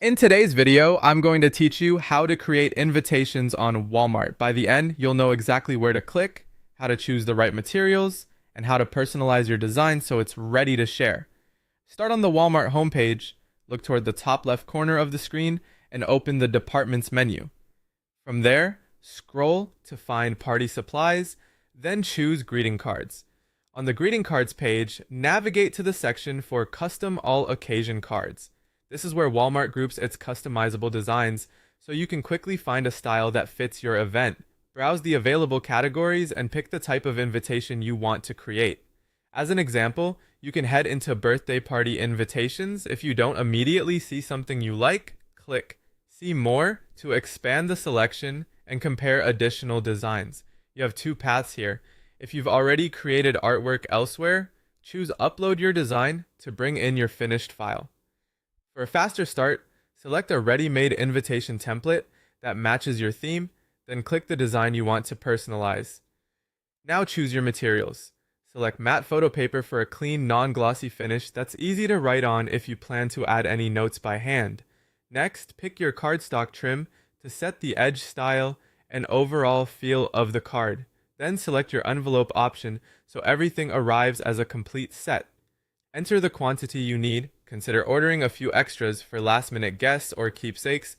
In today's video, I'm going to teach you how to create invitations on Walmart. By the end, you'll know exactly where to click, how to choose the right materials, and how to personalize your design so it's ready to share. Start on the Walmart homepage, look toward the top left corner of the screen, and open the Departments menu. From there, scroll to find Party Supplies, then choose Greeting Cards. On the Greeting Cards page, navigate to the section for Custom All Occasion Cards. This is where Walmart groups its customizable designs, so you can quickly find a style that fits your event. Browse the available categories and pick the type of invitation you want to create. As an example, you can head into birthday party invitations. If you don't immediately see something you like, click See More to expand the selection and compare additional designs. You have two paths here. If you've already created artwork elsewhere, choose Upload Your Design to bring in your finished file. For a faster start, select a ready-made invitation template that matches your theme, then click the design you want to personalize. Now choose your materials. Select matte photo paper for a clean, non-glossy finish that's easy to write on if you plan to add any notes by hand. Next, pick your cardstock trim to set the edge style and overall feel of the card. Then select your envelope option so everything arrives as a complete set. Enter the quantity you need. Consider ordering a few extras for last-minute guests or keepsakes.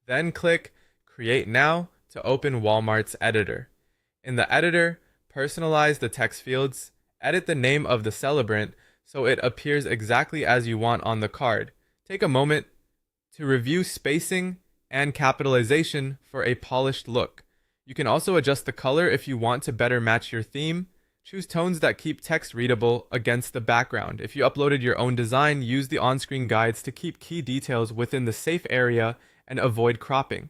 Then click Create Now to open Walmart's editor. In the editor, personalize the text fields. Edit the name of the celebrant so it appears exactly as you want on the card. Take a moment to review spacing and capitalization for a polished look. You can also adjust the color if you want to better match your theme. Choose tones that keep text readable against the background. If you uploaded your own design, use the on-screen guides to keep key details within the safe area and avoid cropping.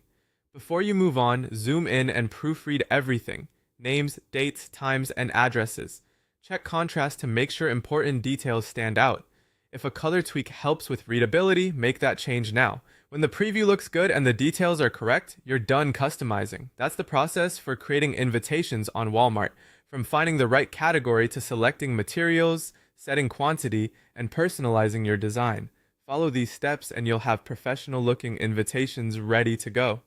Before you move on, zoom in and proofread everything: names, dates, times, and addresses. Check contrast to make sure important details stand out. If a color tweak helps with readability, make that change now. When the preview looks good and the details are correct, you're done customizing. That's the process for creating invitations on Walmart. From finding the right category to selecting materials, setting quantity, and personalizing your design. Follow these steps and you'll have professional-looking invitations ready to go.